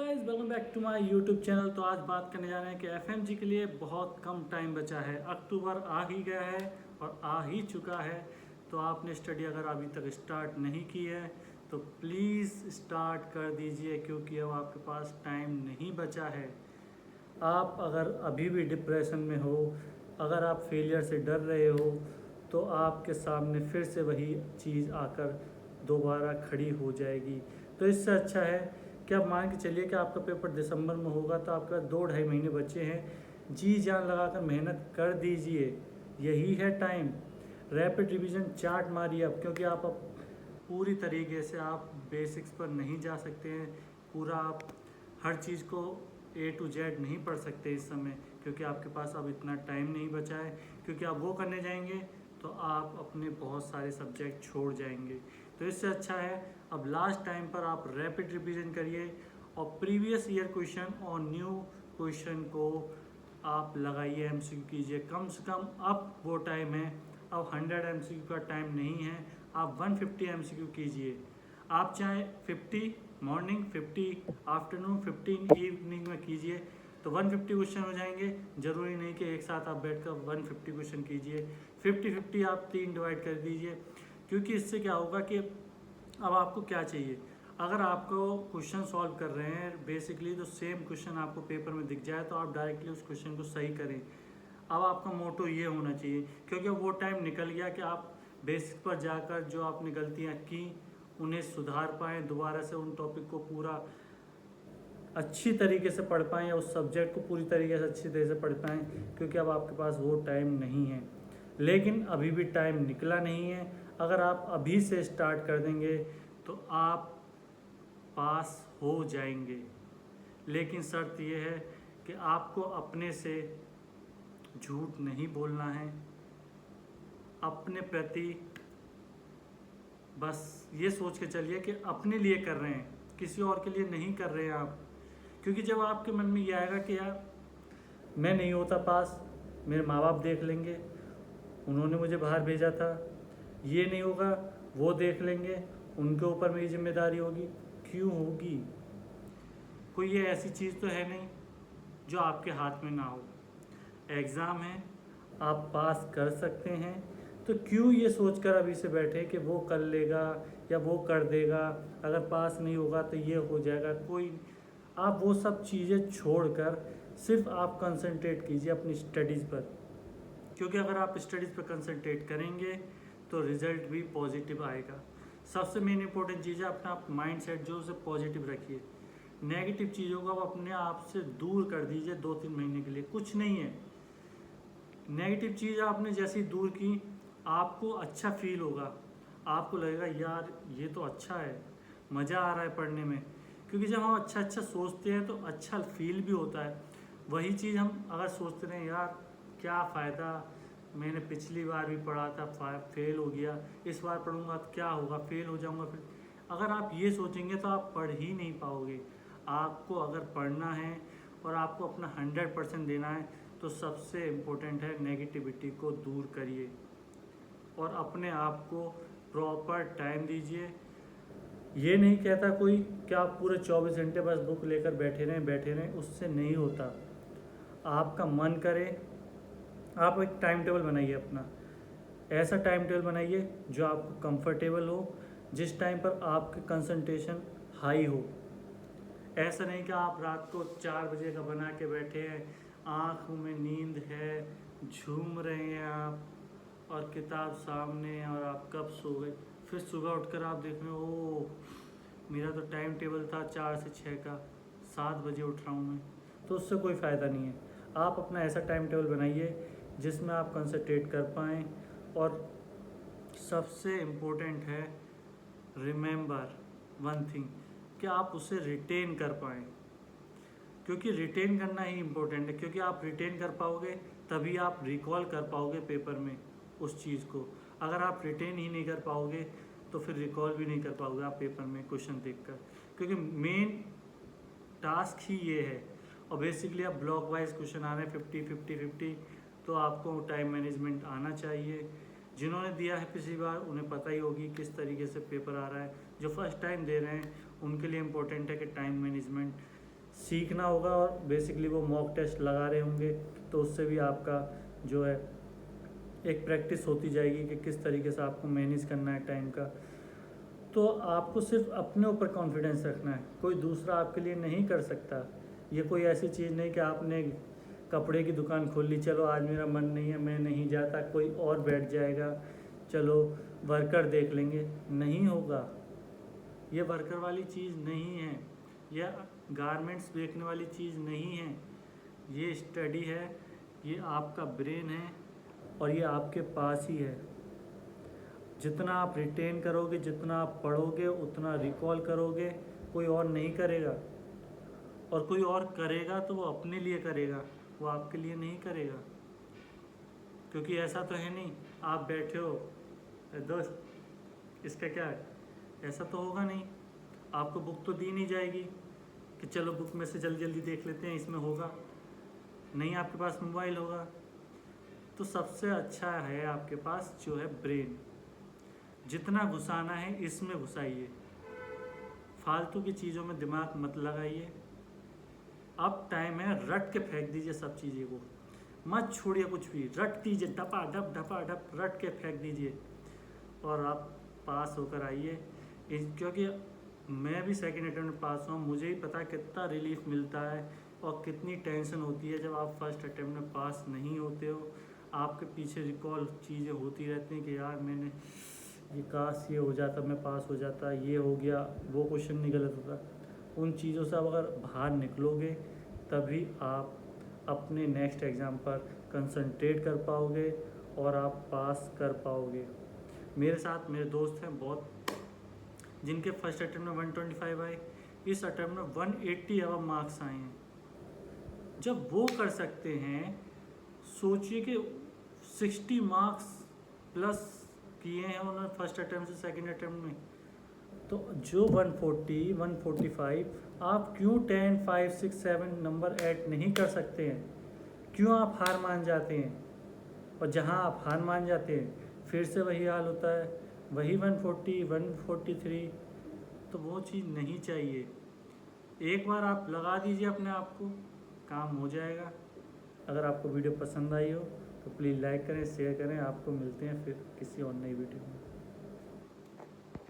Guys, welcome back to my YouTube channel. तो आज बात करने जा रहे हैं कि एफएमजी के लिए बहुत कम टाइम बचा है। अक्टूबर आ ही गया है और आ ही चुका है। तो आपने स्टडी अगर अभी तक स्टार्ट नहीं की है तो प्लीज़ स्टार्ट कर दीजिए, क्योंकि अब आपके पास टाइम नहीं बचा है। आप अगर अभी भी डिप्रेशन में हो, अगर आप फेलियर से डर रहे हो, तो आपके सामने फिर से वही चीज़ आकर दोबारा खड़ी हो जाएगी। तो इससे अच्छा है कि आप मान के चलिए कि आपका पेपर दिसंबर में होगा, तो आपके पास 2-2.5 महीने बचे हैं। जी जान लगाकर मेहनत कर दीजिए, यही है टाइम। रैपिड रिवीजन चार्ट मारिए अब, क्योंकि आप अब पूरी तरीके से आप बेसिक्स पर नहीं जा सकते हैं। पूरा आप हर चीज़ को A to Z नहीं पढ़ सकते इस समय, क्योंकि आपके पास अब इतना टाइम नहीं बचा है। क्योंकि आप वो करने जाएंगे तो आप अपने बहुत सारे सब्जेक्ट छोड़ जाएंगे। तो इससे अच्छा है अब लास्ट टाइम पर आप रैपिड रिवीजन करिए और प्रीवियस ईयर क्वेश्चन और न्यू क्वेश्चन को आप लगाइए, MCQ कीजिए। कम से कम अब वो टाइम है, अब 100 MCQ का टाइम नहीं है। आप 150 MCQ कीजिए। आप चाहे 50 मॉर्निंग, 50 आफ्टरनून, 15 इवनिंग में कीजिए तो 150 क्वेश्चन हो जाएंगे। ज़रूरी नहीं कि एक साथ आप बैठकर 150 क्वेश्चन कीजिए। 50-50 आप 3 डिवाइड कर दीजिए, क्योंकि इससे क्या होगा कि अब आपको क्या चाहिए। अगर आपको क्वेश्चन सॉल्व कर रहे हैं बेसिकली, तो सेम क्वेश्चन आपको पेपर में दिख जाए तो आप डायरेक्टली उस क्वेश्चन को सही करें। अब आपका मोटो ये होना चाहिए, क्योंकि अब वो टाइम निकल गया कि आप बेसिक पर जाकर जो आपने गलतियाँ की उन्हें सुधार पाएँ, दोबारा से उन टॉपिक को पूरा अच्छी तरीके से पढ़ पाएँ या उस सब्जेक्ट को पूरी तरीके से अच्छी तरह से पढ़ पाएँ, क्योंकि अब आपके पास वो टाइम नहीं है। लेकिन अभी भी टाइम निकला नहीं है। अगर आप अभी से स्टार्ट कर देंगे तो आप पास हो जाएंगे। लेकिन शर्त यह है कि आपको अपने से झूठ नहीं बोलना है, अपने प्रति बस ये सोच के चलिए कि अपने लिए कर रहे हैं, किसी और के लिए नहीं कर रहे हैं आप। क्योंकि जब आपके मन में ये आएगा कि यार मैं नहीं होता पास, मेरे माँ बाप देख लेंगे, उन्होंने मुझे बाहर भेजा था, ये नहीं होगा वो देख लेंगे, उनके ऊपर मेरी जिम्मेदारी होगी। क्यों होगी? कोई ये ऐसी चीज़ तो है नहीं जो आपके हाथ में ना हो। एग्ज़ाम है, आप पास कर सकते हैं, तो क्यों ये सोचकर अभी से बैठे कि वो कर लेगा या वो कर देगा, अगर पास नहीं होगा तो ये हो जाएगा। कोई आप वो सब चीज़ें छोड़कर सिर्फ आप कंसंट्रेट कीजिए अपनी स्टडीज़ पर, क्योंकि अगर आप स्टडीज़ पर कंसंट्रेट करेंगे तो रिज़ल्ट भी पॉजिटिव आएगा। सबसे मेन इंपॉर्टेंट चीज़ है अपना माइंड सेट जो उसे पॉजिटिव रखिए। नेगेटिव चीज़ों को आप अपने आप से दूर कर दीजिए 2-3 महीने के लिए। कुछ नहीं है, नेगेटिव चीज़ आपने जैसी दूर की आपको अच्छा फील होगा, आपको लगेगा यार ये तो अच्छा है, मज़ा आ रहा है पढ़ने में। क्योंकि जब हम अच्छा अच्छा सोचते हैं तो अच्छा फील भी होता है। वही चीज़ हम अगर सोचते रहें यार क्या फ़ायदा, मैंने पिछली बार भी पढ़ा था फेल हो गया, इस बार पढ़ूंगा तो क्या होगा, फेल हो जाऊंगा फिर। अगर आप ये सोचेंगे तो आप पढ़ ही नहीं पाओगे। आपको अगर पढ़ना है और आपको अपना 100% देना है तो सबसे इम्पोर्टेंट है नेगेटिविटी को दूर करिए और अपने आप को प्रॉपर टाइम दीजिए। ये नहीं कहता कोई कि आप पूरे 24 घंटे बस बुक लेकर बैठे रहें, उससे नहीं होता। आपका मन करे, आप एक टाइम टेबल बनाइए अपना। ऐसा टाइम टेबल बनाइए जो आपको कंफर्टेबल हो, जिस टाइम पर आपकी कंसंट्रेशन हाई हो। ऐसा नहीं कि आप रात को 4 बजे का बना के बैठे हैं, आँखों में नींद है, झूम रहे हैं आप और किताब सामने है और आप कब सो गए। फिर सुबह उठकर आप देख रहे हो ओह मेरा तो टाइम टेबल था 4 से 6 का, 7 बजे उठ रहा हूँ मैं। तो उससे कोई फ़ायदा नहीं है। आप अपना ऐसा टाइम टेबल बनाइए जिसमें आप कंसंट्रेट कर पाएँ। और सबसे इम्पोर्टेंट है रिमेंबर वन थिंग, कि आप उसे रिटेन कर पाएँ, क्योंकि रिटेन करना ही इम्पोर्टेंट है। क्योंकि आप रिटेन कर पाओगे तभी आप रिकॉल कर पाओगे पेपर में उस चीज़ को। अगर आप रिटेन ही नहीं कर पाओगे तो फिर रिकॉल भी नहीं कर पाओगे आप पेपर में क्वेश्चन देखकर, क्योंकि मेन टास्क ही ये है। और बेसिकली अब ब्लॉक वाइज क्वेश्चन आ रहे हैं 50-50-50, तो आपको टाइम मैनेजमेंट आना चाहिए। जिन्होंने दिया है पिछली बार उन्हें पता ही होगी किस तरीके से पेपर आ रहा है। जो फर्स्ट टाइम दे रहे हैं उनके लिए इम्पोर्टेंट है कि टाइम मैनेजमेंट सीखना होगा और बेसिकली वो मॉक टेस्ट लगा रहे होंगे, तो उससे भी आपका जो है एक प्रैक्टिस होती जाएगी कि किस तरीके से आपको मैनेज करना है टाइम का। तो आपको सिर्फ अपने ऊपर कॉन्फिडेंस रखना है, कोई दूसरा आपके लिए नहीं कर सकता। ये कोई ऐसी चीज़ नहीं कि आपने कपड़े की दुकान खोल ली, चलो आज मेरा मन नहीं है, मैं नहीं जाता, कोई और बैठ जाएगा, चलो वर्कर देख लेंगे। नहीं होगा, ये वर्कर वाली चीज़ नहीं है, यह गारमेंट्स बेचने वाली चीज़ नहीं है। ये स्टडी है, ये आपका ब्रेन है और ये आपके पास ही है। जितना आप रिटेन करोगे, जितना आप पढ़ोगे, उतना रिकॉल करोगे, कोई और नहीं करेगा। और कोई और करेगा तो वो अपने लिए करेगा, वो आपके लिए नहीं करेगा। क्योंकि ऐसा तो है नहीं आप बैठे हो, दोस्त इसका क्या है, ऐसा तो होगा नहीं। आपको बुक तो दी नहीं जाएगी कि चलो बुक में से जल्दी जल्दी देख लेते हैं, इसमें होगा नहीं। आपके पास मोबाइल होगा। तो सबसे अच्छा है आपके पास जो है ब्रेन। जितना घुसाना है इसमें घुसाइए, फालतू की चीज़ों में दिमाग मत लगाइए। अब टाइम है, रट के फेंक दीजिए सब चीज़ें को, मत छोड़िए कुछ भी, रट दीजिए, डपा डप रट के फेंक दीजिए और आप पास होकर आइए। क्योंकि मैं भी सेकेंड अटेम्प्ट में पास हुआ, मुझे ही पता कितना रिलीफ मिलता है और कितनी टेंशन होती है जब आप फर्स्ट अटेम्प्ट में पास नहीं होते हो। आपके पीछे रिकॉल चीज़ें होती रहती हैं कि यार मैंने ये काश ये हो जाता, मैं पास हो जाता, ये हो गया, वो क्वेश्चन नहीं गलत होता। उन चीज़ों से आप अगर बाहर निकलोगे तभी आप अपने नेक्स्ट एग्ज़ाम पर कंसंट्रेट कर पाओगे और आप पास कर पाओगे। मेरे साथ मेरे दोस्त हैं बहुत, जिनके फर्स्ट अटेम्प्ट में 125 आए, इस अटेम्प्ट में 180 अब मार्क्स आए हैं। जब वो कर सकते हैं, सोचिए कि 60 मार्क्स प्लस किए हैं उन्होंने फर्स्ट अटेम्प्ट से सेकंड अटेम्प्ट में। तो जो 140, 145 आप क्यों 10, 5, 6, 7 नंबर ऐड नहीं कर सकते हैं? क्यों आप हार मान जाते हैं? और जहां आप हार मान जाते हैं फिर से वही हाल होता है, वही 140, 143। तो वो चीज़ नहीं चाहिए। एक बार आप लगा दीजिए अपने आप को, काम हो जाएगा। अगर आपको वीडियो पसंद आई हो तो प्लीज़ लाइक करें, शेयर करें। आपको मिलते हैं फिर किसी और नई वीडियो में।